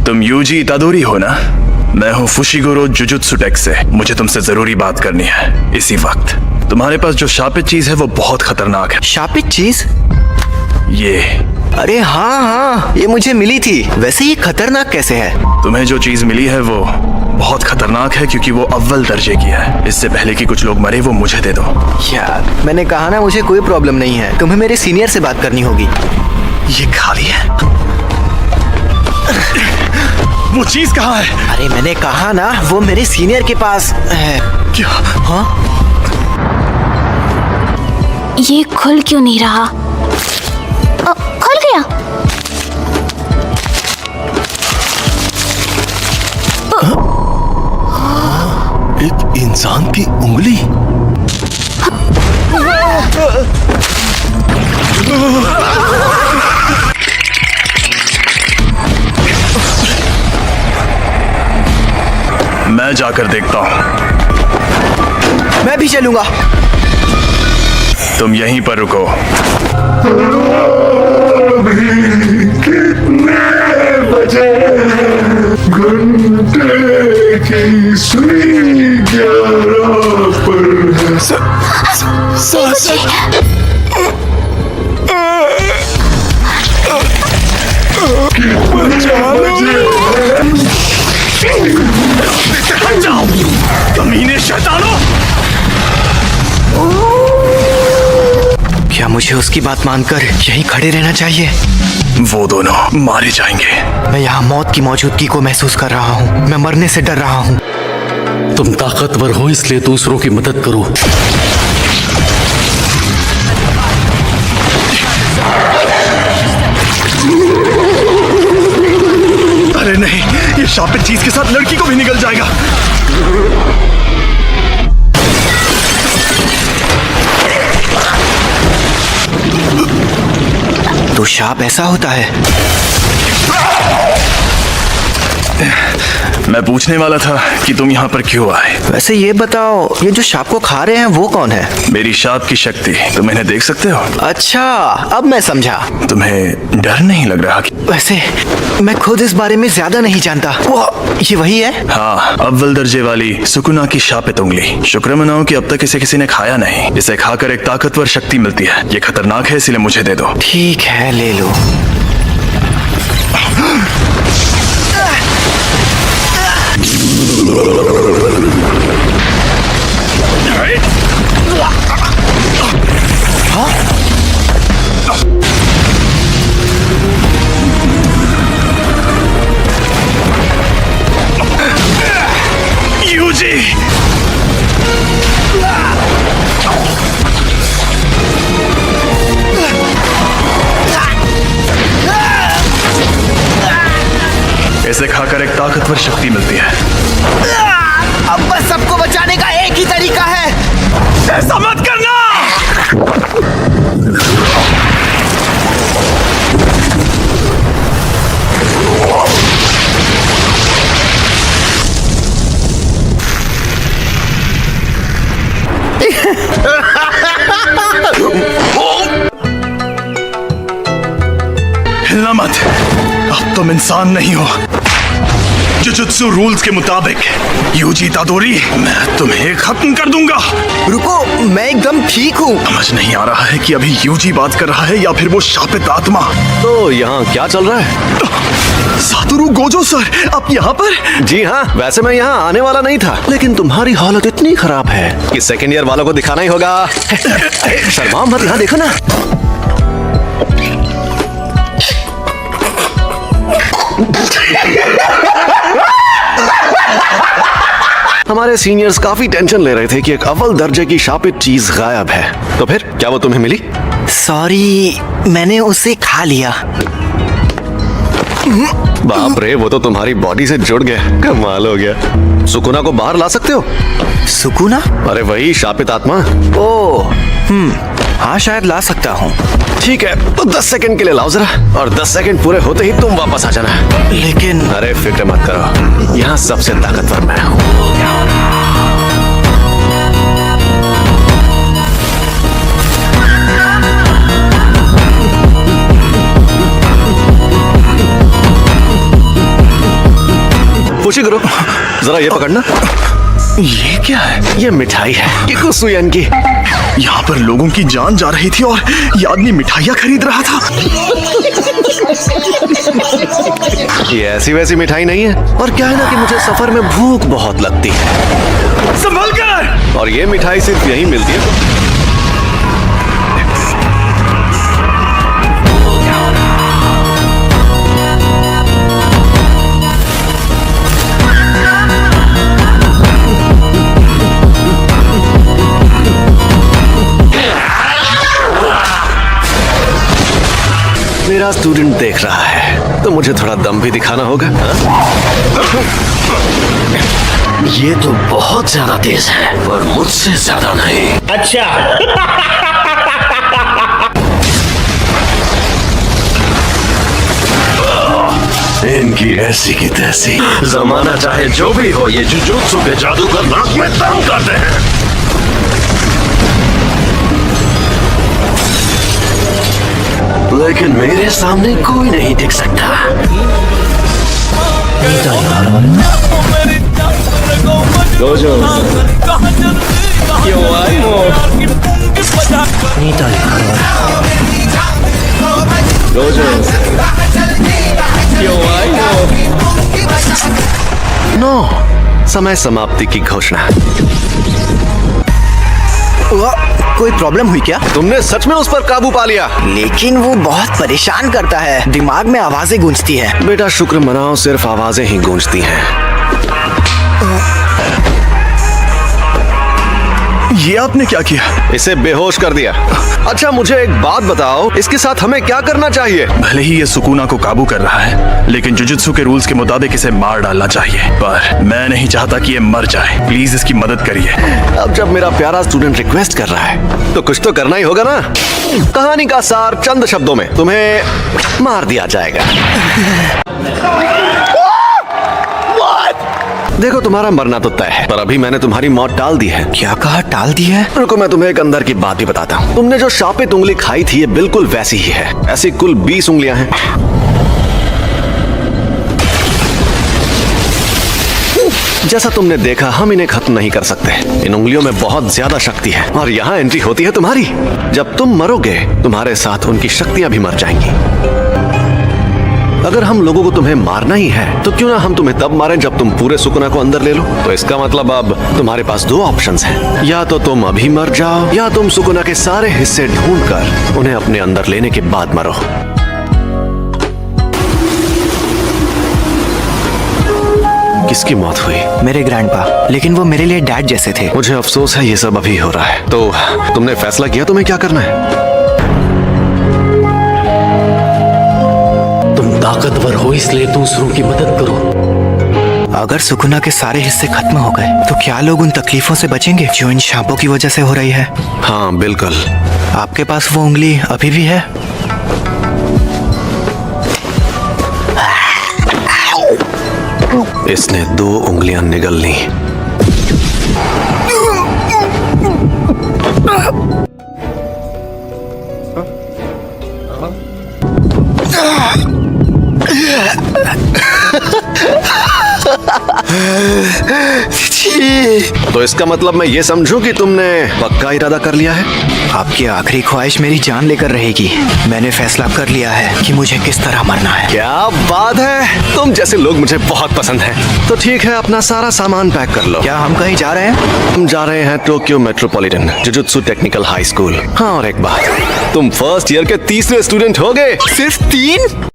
तुम यूजी इतादोरी हो ना? मैं हूँ फुशिगोरो जुजुत्सु टेक से। मुझे तुमसे जरूरी बात करनी है इसी वक्त। तुम्हारे पास जो शापित चीज है वो बहुत खतरनाक है। शापित चीज? ये। अरे हाँ, ये मुझे मिली थी। वैसे ये खतरनाक कैसे है? तुम्हें जो चीज मिली है वो बहुत खतरनाक है क्योंकि वो अव्वल दर्जे की है। इससे पहले कि कुछ लोग मरे वो मुझे दे दो। यार मैंने कहा ना, मुझे कोई प्रॉब्लम नहीं है। तुम्हें मेरे सीनियर से बात करनी होगी। ये खाली है। वो चीज कहाँ है? अरे मैंने कहा ना, वो मेरे सीनियर के पास है। क्या? हाँ? ये खुल क्यों नहीं रहा? खुल गया। एक इंसान की उंगली। मैं जाकर देखता हूँ। मैं भी चलूंगा। तुम यहीं पर रुको। कितने बजे? घंटे की सुई 11 पर है। जाओ कमीने शैतानों! क्या मुझे उसकी बात मानकर यहीं खड़े रहना चाहिए? वो दोनों मारे जाएंगे। मैं यहाँ मौत की मौजूदगी को महसूस कर रहा हूँ। मैं मरने से डर रहा हूँ। तुम ताकतवर हो इसलिए दूसरों की मदद करो। अरे नहीं, ये शापित चीज के साथ लड़की को भी निगल जाएगा। तो शाप ऐसा होता है? मैं पूछने वाला था कि तुम यहाँ पर क्यों आए। वैसे ये बताओ, ये जो शाप को खा रहे हैं वो कौन है? मेरी शाप की शक्ति तुम इन्हें देख सकते हो। अच्छा, अब मैं समझा। तुम्हें डर नहीं लग रहा कि... वैसे मैं खुद इस बारे में ज्यादा नहीं जानता। वो ये वही है? हाँ, अव्वल दर्जे वाली सुकुना की शापित उंगली। शुक्र मनाओ कि अब तक इसे किसी ने खाया नहीं। इसे खाकर एक ताकतवर शक्ति मिलती है। ये खतरनाक है इसलिए मुझे दे दो। ठीक है, ले लो। यूजी! इसे खाकर एक ताकतवर शक्ति मिलती है। अब बस सबको बचाने का एक ही तरीका है। ऐसा मत करना! हिलना मत। अब तुम इंसान नहीं हो। जुजुत्सु रूल्स के मुताबिक यूजी इतादोरी, मैं तुम्हें खत्म कर दूंगा। रुको, मैं एकदम ठीक हूँ। समझ नहीं आ रहा है कि अभी यूजी बात कर रहा है या फिर वो शापित आत्मा। तो यहाँ क्या चल रहा है? सातोरु गोजो सर, आप यहाँ पर? जी हाँ, वैसे मैं यहाँ आने वाला नहीं था, लेकिन तुम्हारी हालत इतनी खराब है कि सेकेंड ईयर वालों को दिखाना ही होगा। शर्माओ मत, यहाँ देखो ना। हमारे सीनियर्स काफी टेंशन ले रहे थे कि एक अव्वल दर्जे की शापित चीज गायब है। तो फिर क्या वो तुम्हें मिली? सॉरी, मैंने उसे खा लिया। बाप रे, वो तो तुम्हारी बॉडी से जुड़ गया। कमाल हो गया। सुकुना को बाहर ला सकते हो? सुकुना? अरे वही शापित आत्मा। ओह, हाँ शायद ला सकता हूँ। ठीक है, तो 10 सेकंड के लिए लाओ जरा, और 10 सेकंड पूरे होते ही तुम वापस आ जाना। लेकिन अरे फिक्र मत करो, यहाँ सबसे ताकतवर मैं हूँ। फुशिगुरु, जरा ये पकड़ना। ये क्या है? ये मिठाई है किकुसुयन की। यहाँ पर लोगों की जान जा रही थी और ये आदमी मिठाइयाँ खरीद रहा था। ये ऐसी वैसी मिठाई नहीं है, और क्या है ना कि मुझे सफर में भूख बहुत लगती है, संभल कर! और ये मिठाई सिर्फ यहीं मिलती है। मेरा स्टूडेंट देख रहा है तो मुझे थोड़ा दम भी दिखाना होगा। ये तो बहुत ज्यादा तेज है, पर मुझसे ज्यादा नहीं। इनकी ऐसी की तैसी। जमाना चाहे जो भी हो, ये जुजुत्सु के जादूगर नाक में दम करते हैं। लेकिन मेरे सामने कोई नहीं टिक सकता। नो, समय समाप्ति की घोषणा। कोई प्रॉब्लम हुई क्या? तुमने सच में उस पर काबू पा लिया? लेकिन वो बहुत परेशान करता है, दिमाग में आवाजें गूंजती है। बेटा शुक्र मनाओ, सिर्फ आवाजें ही गूंजती हैं। ये आपने क्या किया? इसे बेहोश कर दिया। अच्छा मुझे एक बात बताओ, इसके साथ हमें क्या करना चाहिए? भले ही ये सुकूना को काबू कर रहा है, लेकिन जुजुत्सु के रूल्स के मुताबिक इसे मार डालना चाहिए। पर मैं नहीं चाहता कि ये मर जाए। प्लीज इसकी मदद करिए। अब जब मेरा प्यारा स्टूडेंट रिक्वेस्ट कर रहा है तो कुछ तो करना ही होगा ना। कहानी का सार चंद शब्दों में, तुम्हें मार दिया जाएगा। देखो तुम्हारा मरना तो तय है, पर अभी मैंने तुम्हारी मौत टाल दी है। क्या कहा? टाल दी है? रुको मैं तुम्हें एक अंदर की बात भी बताता हूँ। तुमने जो शापित उंगली खाई थी ये बिल्कुल वैसी ही है। ऐसी कुल 20 उंगलियां हैं। जैसा तुमने देखा, हम इन्हें खत्म नहीं कर सकते। इन उंगलियों में बहुत ज्यादा शक्ति है और यहाँ एंट्री होती है तुम्हारी। जब तुम मरोगे, तुम्हारे साथ उनकी शक्तियां भी मर जाएंगी। अगर हम लोगों को तुम्हें मारना ही है तो क्यों ना हम तुम्हें तब मारें जब तुम पूरे सुकुना को अंदर ले लो। तो इसका मतलब अब तुम्हारे पास 2 ऑप्शंस हैं, या तो तुम अभी मर जाओ, या तुम सुकुना के सारे हिस्से ढूंढकर उन्हें अपने अंदर लेने के बाद मरो। किसकी मौत हुई? मेरे ग्रैंडपा, लेकिन वो मेरे लिए डैड जैसे थे। मुझे अफसोस है ये सब अभी हो रहा है। तो तुमने फैसला किया तुम्हें क्या करना है? तुम ताकतवर हो इसलिए दूसरों की मदद करो। अगर सुकुना के सारे हिस्से खत्म हो गए तो क्या लोग उन तकलीफों से बचेंगे जो इन सांपों की वजह से हो रही है? हाँ बिल्कुल। आपके पास वो उंगली अभी भी है? इसने 2 उंगलियां निगल ली। तो इसका मतलब मैं ये समझूं कि तुमने पक्का इरादा कर लिया है? आपकी आखिरी ख्वाहिश मेरी जान लेकर रहेगी। मैंने फैसला कर लिया है कि मुझे किस तरह मरना है। क्या बात है, तुम जैसे लोग मुझे बहुत पसंद हैं। तो ठीक है, अपना सारा सामान पैक कर लो। क्या हम कहीं जा रहे हैं? हम जा रहे हैं Tokyo metropolitan jujutsu technical high school. हाँ और एक बात, तुम फर्स्ट ईयर के 3रे स्टूडेंट हो गए। सिर्फ 3?